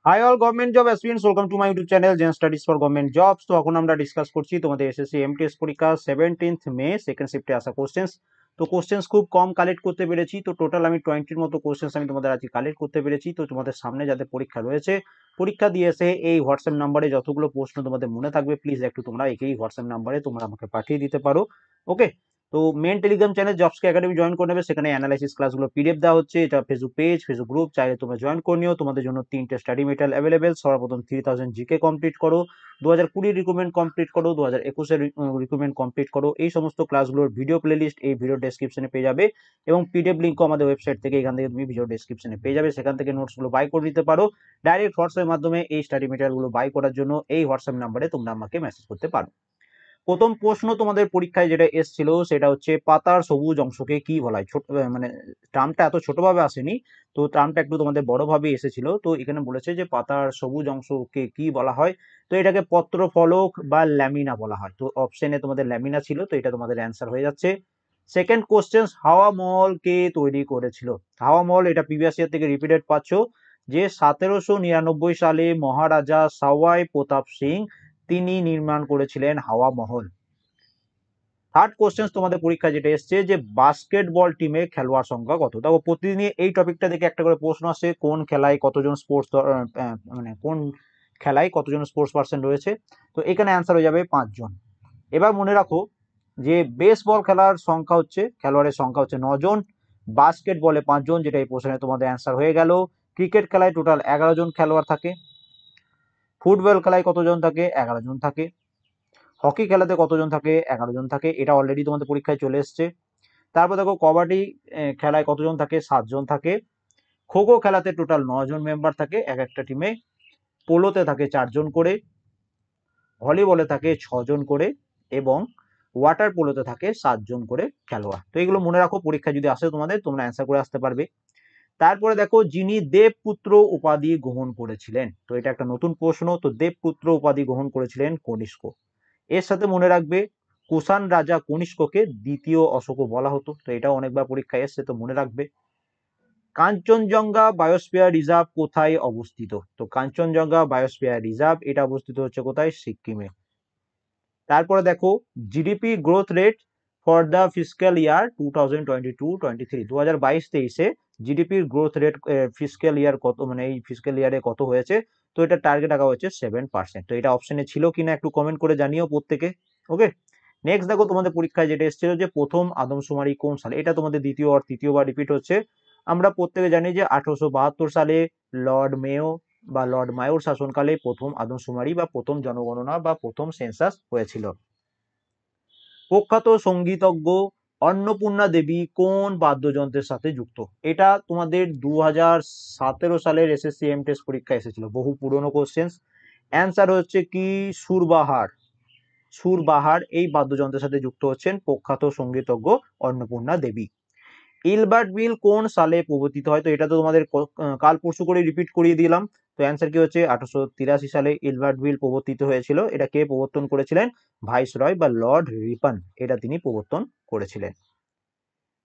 High all government job aspirants, welcome to my YouTube channel Zen studies for government jobs. তো এখন আমরা discuss করছি তোমাদের SSC MTS পরীক্ষা 17th মে second শিফটে আসা কোশ্চেন্স। তো কোশ্চেন্স খুব কম কালেক্ট করতে পেরেছি, তো টোটাল আমি 20-র মতো কোশ্চেন্স আমি তোমাদের আজকে কালেক্ট করতে পেরেছি। তো তোমাদের সামনে যাদের পরীক্ষা রয়েছে, পরীক্ষা দিয়ে এসে এই হোয়াটসঅ্যাপ নাম্বারে যতগুলো প্রশ্ন তোমাদের মনে থাকবে প্লিজ একটু তোমরা এই হোয়াটসঅ্যাপ নাম্বারে তোমরা আমাকে পাঠিয়ে দিতে পারো। ওকে, তো মেন টেলিগ্রাম চ্যানেল জবসকে একাডেমি জয়েন করে নেবে, সেখানে অ্যানালাইসিস ক্লাসগুলো পিডিএফ দেওয়া হচ্ছে। এটা ফেসবুক পেজ, ফেসবুক গ্রুপ, চাইলে তোমরা জয়েন করে নিও। তোমাদের জন্য 3টে স্টাডি মেটেরিয়াল অ্যাভেলেবেল। সর্বপ্রথম 3000 জিকে কমপ্লিট করো, 2020 রিক্রুটমেন্ট কমপ্লিট করো, 2021 রিক্রুটমেন্ট কমপ্লিট করো। এই সমস্ত ক্লাসগুলোর ভিডিও প্লেলিস্ট এই ভিডিও ডেসক্রিপশনে পেয়ে যাবে, এবং পিডিএফ লিঙ্কও আমাদের ওয়েবসাইট থেকে, এখান থেকে তুমি ভিডিও ডেসক্রিপশনে পেয়ে যাবে। সেখান থেকে নোটসগুলো বাই করে নিতে পারো। ডাইরেক্ট হোয়াটসঅ্যাপের মাধ্যমে এই স্টাডি মেটেরিয়ালগুলো বাই করার জন্য এই হোয়াটসঅ্যাপ নাম্বারে তোমরা আমাকে মেসেজ করতে পারো। প্রথম প্রশ্ন তোমাদের পরীক্ষায় যেটা এসেছিল সেটা হচ্ছে পাতার সবুজ অংশকে কি বলা হয়। ছোট মানে টার্মটা এত ছোটভাবে আসেনি, তো টার্মটা একটু তোমাদের বড়ভাবে এসেছিল। তো এখানে বলেছে যে পাতার সবুজ অংশকে কি বলা হয়, তো এটাকে পত্রফলক বা ল্যামিনা বলা হয়। তো অপশনে তোমাদের ল্যামিনা ছিল, তো এটা তোমাদের অ্যান্সার হয়ে যাচ্ছে। সেকেন্ড কোশ্চেন, হাওয়া মহল কে তৈরি করেছিল? হাওয়া মহল, এটা প্রিভিয়াস ইয়ার থেকে রিপিটেড পাচ্ছ, যে 1799 সালে মহারাজা সাওয়াই প্রতাপ সিং তিনি নির্মাণ করেছিলেন হাওয়া মহল। থার্ড কোশ্চেন তোমাদের পরীক্ষা যেটা এসছে, যে বাস্কেটবল টিমে খেলোয়াড় সংখ্যা কত? দেখো প্রতিদিনই এই টপিকটা থেকে একটা করে প্রশ্ন আসে, কোন খেলায় কতজন স্পোর্টস মানে কোন খেলায় কতজন স্পোর্টস পার্সন রয়েছে। তো এখানে অ্যান্সার হয়ে যাবে 5 জন। এবার মনে রাখো যে বেসবল খেলার সংখ্যা হচ্ছে, খেলোয়াড়ের সংখ্যা হচ্ছে 9 জন, বাস্কেটবলে 5 জন, যেটা এই প্রশ্নে তোমাদের অ্যান্সার হয়ে গেল। ক্রিকেট খেলায় টোটাল 11 জন খেলোয়াড় থাকে। ফুটবল খেলায় কতজন থাকে? 11 জন থাকে। হকি খেলাতে কতজন থাকে? 11 জন থাকে, এটা অলরেডি তোমাদের পরীক্ষায় চলে এসছে। তারপর দেখো কবাডি খেলায় কতজন থাকে? 7 জন থাকে। খো খো খেলাতে টোটাল 9 জন মেম্বার থাকে এক একটা টিমে। পোলোতে থাকে 4 জন করে, ভলিবলে থাকে 6 জন করে, এবং ওয়াটার পোলোতে থাকে 7 জন করে খেলোয়াড়। তো এগুলো মনে রাখো, পরীক্ষা যদি আসে তোমাদের, তোমরা অ্যান্সার করে আসতে পারবে। তারপরে দেখো, যিনি দেবপুত্র উপাধি গ্রহণ করেছিলেন, তো এটা একটা নতুন প্রশ্ন। তো দেবপুত্র উপাধি গ্রহণ করেছিলেন কনিষ্ক। এর সাথে মনে রাখবে, কুষাণ রাজা কনিষ্ককে দ্বিতীয় অশোকও বলা হতো। তো এটাও অনেকবার পরীক্ষায় এসছে, তো মনে রাখবে। কাঞ্চনজঙ্ঘা বায়োস্ফিয়ার রিজার্ভ কোথায় অবস্থিত? তো কাঞ্চনজঙ্ঘা বায়োস্ফিয়ার রিজার্ভ এটা অবস্থিত হচ্ছে কোথায়? সিকিমে। তারপরে দেখো, GDP growth rate for the fiscal year 2022-23, 2022-23-এ জিডিপির গ্রোথ রেট ফিসক্যাল ইয়ার কত, মানে এই ফিসক্যাল ইয়ারে কত হয়েছে? তো এটা টার্গেট রাখা হচ্ছে 7%। তো এটা অপশনে ছিল কিনা একটু কমেন্ট করে জানিও প্রত্যেকে। ওকে, নেক্সট দেখো তোমাদের পরীক্ষায় যেটা এসেছিল, যে প্রথম আদমশুমারি কোন সালে? এটা তোমাদের দ্বিতীয় আর তৃতীয়বার রিপিট হচ্ছে। আমরা প্রত্যেকে জানি যে 1872 সালে লর্ড মেয়ো বা লর্ড মায়োর শাসনকালে প্রথম আদমশুমারি বা প্রথম জনগণনা বা প্রথম সেন্সাস হয়েছিল। প্রখ্যাত সঙ্গীতজ্ঞ অন্নপূর্ণা দেবী কোন বাদ্যযন্ত্রের সাথে যুক্ত? এটা তোমাদের 2017 সালের এসএসসি এমটিএস পরীক্ষা এসেছিল, বহু পুরনো কোশ্চেন। অ্যান্সার হচ্ছে কি? সুরবাহার। সুরবাহার এই বাদ্যযন্ত্রের সাথে যুক্ত হচ্ছেন প্রখ্যাত সঙ্গীতজ্ঞ অন্নপূর্ণা দেবী। ইলবার্ট বিল কোন সালে প্রবর্তিত হয়? তো এটা তো তোমাদের কাল পরশু করে রিপিট করিয়ে দিলাম। তো অ্যান্সার কি হচ্ছে? 1883 সালে ইলবার্ট বিল প্রবর্তিত হয়েছিল। এটা কে প্রবর্তন করেছিলেন? ভাইসরয় বা লর্ড রিপন, এটা তিনি প্রবর্তন করেছিলেন।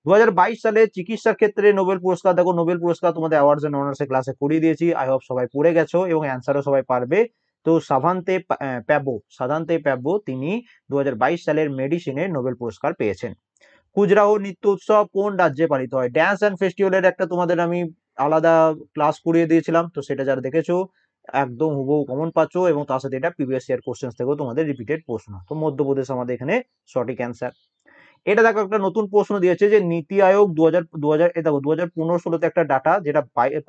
2022 সালে চিকিৎসার ক্ষেত্রে নোবেল পুরস্কার, দেখো নোবেল পুরস্কার তোমাদের অ্যাওয়ার্ডস এন্ড অনার্স ক্লাসে করিয়ে দিয়েছি, আই হোপ সবাই পড়ে গেছো এবং অ্যান্সারও সবাই পারবে। তো সাভান্তে প্যাবো তিনি 2022 সালের মেডিসিনে নোবেল পুরস্কার পেয়েছেন। খুজরাহো নৃত্য উৎসব কোন রাজ্যে পালিত হয়? ড্যান্স অ্যান্ড ফেস্টিভ্যালের একটা তোমাদের আমি আলাদা ক্লাস করিয়ে দিয়েছিলাম, তো সেটা যারা দেখেছো একদম হুবহু কমন পাচ্ছ, এবং তার সাথে এটা প্রিভিয়াস ইয়ার কোশ্চেন থেকেও তোমাদের রিপিটেড প্রশ্ন। তো মধ্যপ্রদেশ আমাদের এখানে সঠিক অ্যান্সার। এটা দেখো একটা নতুন প্রশ্ন দিয়েছে, যে নীতি আয়োগ 2000 দেখো 2015-16তে একটা ডাটা যেটা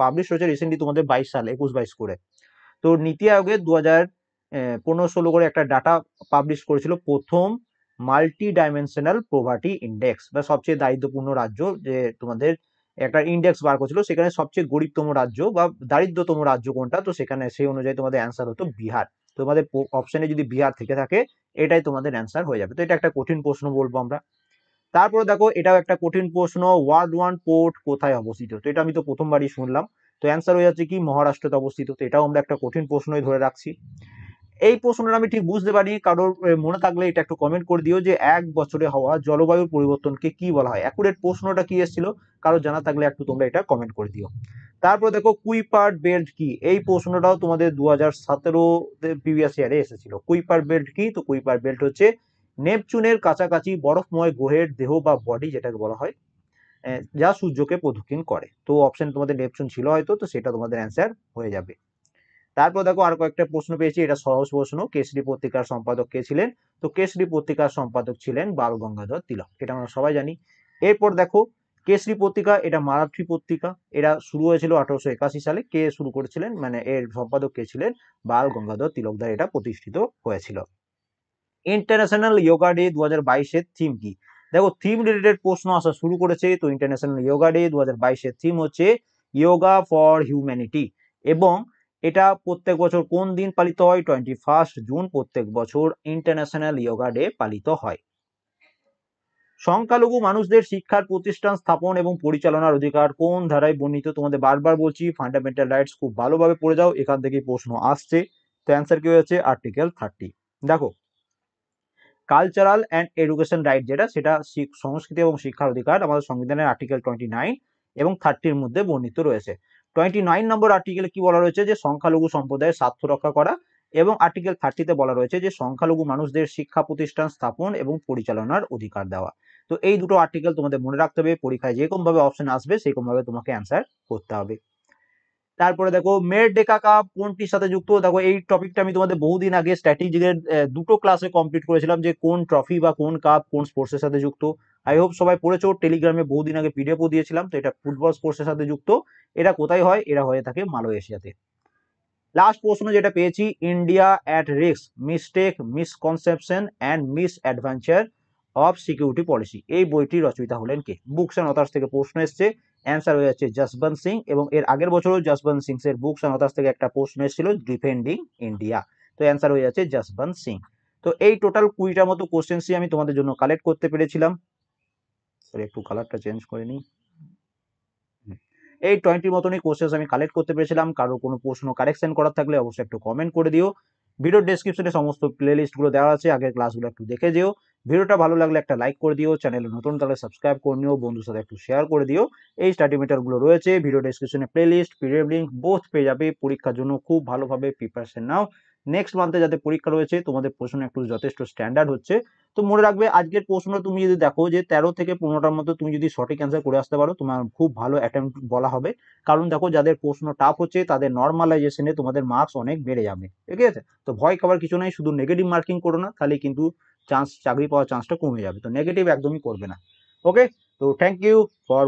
পাবলিশ হয়েছে রিসেন্টলি তোমাদের 22 সালে 21-22 করে। তো নীতি আয়োগের 2015-16 করে একটা ডাটা পাবলিশ করেছিল, প্রথম মাল্টি ডাইমেনশনাল পভার্টি ইন্ডেক্স বা সবচেয়ে দারিদ্রপূর্ণ রাজ্য, যে তোমাদের একটা ইন্ডেক্স বার করেছিল, সেখানে সবচেয়ে গরিবতম রাজ্য বা দারিদ্রতম রাজ্য কোনটা? তো সেখানে সেই অনুযায়ী তোমাদের অ্যান্সার হতো বিহার। তোমাদের অপশনে যদি বিহার থেকে থাকে, এটাই তোমাদের অ্যান্সার হয়ে যাবে। তো এটা একটা কঠিন প্রশ্ন বলবো আমরা। তারপরে দেখো, এটাও একটা কঠিন প্রশ্ন, ওয়ার্ল্ড ওয়ান পোর্ট কোথায় অবস্থিত? তো এটা আমি তো প্রথমবারই শুনলাম। তো অ্যান্সার হয়ে যাচ্ছে কি? মহারাষ্ট্রতে অবস্থিত। তো এটাও আমরা একটা কঠিন প্রশ্নই ধরে রাখছি। এই প্রশ্নটা আমি ঠিক বুঝতে পারিনি, কারোর মনে থাকলে এটা একটু কমেন্ট করে দিও যে 1 বছরে হওয়া জলবায়ুর পরিবর্তনকে কি বলা হয়। অ্যাকুরেট প্রশ্নটা কি এসেছিল, কারোর জানা থাকলে একটু তোমরা এটা কমেন্ট করে দিও। তারপর দেখো কুইপার বেল্ট কি, এই প্রশ্নটাও তোমাদের 2017 প্রিভিয়াস ইয়ারে এসেছিল। কুইপার বেল্ট কি, তো কুইপার বেল্ট হচ্ছে নেপচুনের কাছাকাছি বরফময় গ্রহের দেহ বা বডি যেটাকে বলা হয়, যা সূর্যকে প্রদক্ষিণ করে। তো অপশন তোমাদের নেপচুন ছিল হয়তো, তো সেটা তোমাদের অ্যান্সার হয়ে যাবে। তারপর দেখো আর কয়েকটা প্রশ্ন পেয়েছি, এটা সহজ প্রশ্ন। কেসরি পত্রিকার সম্পাদক কে ছিলেন, তো কেসরি পত্রিকার সম্পাদক ছিলেন বাল গঙ্গাধর তিলক, এটা আমরা সবাই জানি। এরপর দেখো কেসরি পত্রিকা এটা মারাঠি পত্রিকা, এটা শুরু হয়েছিল 1881 সালে। কে শুরু করেছিলেন, মানে এর সম্পাদক কে ছিলেন, বাল গঙ্গাধর তিলক দ্বারা এটা প্রতিষ্ঠিত হয়েছিল। ইন্টারন্যাশনাল যোগা ডে 2022 এর থিম কি, দেখো থিম রিলেটেড প্রশ্ন আসা শুরু করেছে। তো ইন্টারন্যাশনাল যোগা ডে 2022 এর থিম হচ্ছে যোগা ফর হিউম্যানিটি, এবং এটা প্রত্যেক বছর কোন দিন পালিত হয়, 21 জুন প্রত্যেক বছর ইন্টারন্যাশনাল যোগা ডে পালিত হয়। সংখ্যালঘু মানুষদের শিক্ষার প্রতিষ্ঠান স্থাপন এবং পরিচালনার অধিকার কোন ধারায় বর্ণিত, তোমাদের বারবার বলছি ফান্ডামেন্টাল রাইটস খুব ভালোভাবে পড়ে যাও, এখান থেকে প্রশ্ন আসছে। তো অ্যান্সার কি হয়েছে, আর্টিকেল 30। দেখো কালচারাল অ্যান্ড এডুকেশন রাইট যেটা, সেটা সংস্কৃতি এবং শিক্ষার অধিকার আমাদের সংবিধানের আর্টিকেল 29 এবং 30-র মধ্যে বর্ণিত রয়েছে। 29 নম্বর আর্টিকেলে কি বলা রয়েছে, যে সংখ্যালঘু সম্প্রদায়ের স্বার্থ রক্ষা করা, এবং আর্টিকেল 30-তে বলা রয়েছে যে সংখ্যালঘু মানুষদের শিক্ষা প্রতিষ্ঠান স্থাপন এবং পরিচালনার অধিকার দেওয়া। তো এই দুটো আর্টিকেল তোমাদের মনে রাখতে হবে, পরীক্ষায় যেরকম ভাবে অপশন আসবে সেরকম ভাবে তোমাকে অ্যান্সার করতে হবে। তারপরে দেখো মেরডেকা কাপ কোনটির সাথে যুক্ত, দেখো এই টপিকটা আমি তোমাদের বহুদিন আগে স্ট্র্যাটেজিকের দুটো ক্লাসে কমপ্লিট করেছিলাম, যে কোন ট্রফি বা কোন কাপ কোন স্পোর্টসের সাথে যুক্ত। আই হোপ সবাই পড়েছো, টেলিগ্রামে বহুদিন আগে পিডিএফও দিয়েছিলাম। তো এটা ফুটবল স্পোর্টসের সাথে যুক্ত। এটা কোথায় হয়, এরা হয়ে থাকে মালয়েশিয়াতে। লাস্ট প্রশ্ন যেটা পেয়েছি, India at risk, mistake, misconception and miss adventure of security policy, এই বইটির রচয়িতা হলেন কে। বুকস অ্যান্ড অথার্স থেকে প্রশ্ন এসছে, অ্যান্সার হয়ে যাচ্ছে যশবন্ত সিং। এবং এর আগের বছরও যশবন্ত সিং এর বুকস অ্যান্ড অথার্স থেকে একটা প্রশ্ন এসেছিল, ডিফেন্ডিং ইন্ডিয়া। তো অ্যান্সার হয়ে যাচ্ছে যশবন্ত সিং। তো এই টোটাল 20টার মতো কোশ্চেন্সই আমি তোমাদের জন্য কালেক্ট করতে পেরেছিলাম। একটু কালারটা চেঞ্জ করে নিই। এই 20 মতনই কোশ্চেন আমি কালেক্ট করতে পেরেছিলাম। কারো কোনো প্রশ্ন কারেকশন করার থাকলে অবশ্যই একটু কমেন্ট করে দিও। ভিডিওর ডেসক্রিপশনে সমস্ত প্লেলিস্ট গুলো দেওয়া আছে, আগের ক্লাসগুলো একটু দেখে যেও। ভিডিওটা ভালো লাগলে একটা লাইক করে দিও, চ্যানেলে নতুন তাহলে সাবস্ক্রাইব করে নিও, বন্ধুর সাথে একটু শেয়ার করে দিও। এই স্টাডি মেটার গুলো রয়েছে ভিডিও ডেসক্রিপশনে, প্লেলিস্ট পিডিএফ লিংক বোথ পেয়ে যাবে। পরীক্ষার জন্য খুব ভালোভাবে প্রিপারেশন নাও। নেক্সট মান্থে যাতে পরীক্ষা রয়েছে, তোমাদের প্রশ্ন একটু যথেষ্ট স্ট্যান্ডার্ড হচ্ছে। তো মনে রাখবে আজকের প্রশ্ন তুমি যদি দেখো যে 13 থেকে 15টার মধ্যে তুমি যদি সঠিক অ্যান্সার করে আসতে পারো, তোমার খুব ভালো অ্যাটেম্প্ট বলা হবে। কারণ দেখো যাদের প্রশ্ন টাফ হচ্ছে তাদের নর্মালাইজেশনে তোমাদের মার্কস অনেক বেড়ে যাবে, ঠিক আছে। তো ভয় খাবার কিছু নাই, শুধু নেগেটিভ মার্কিং করো না, তাহলে কিন্তু চান্স, চাকরি পাওয়ার চান্সটা কমে যাবে। তো নেগেটিভ একদমই করবে না। ওকে, তো থ্যাংক ইউ ফর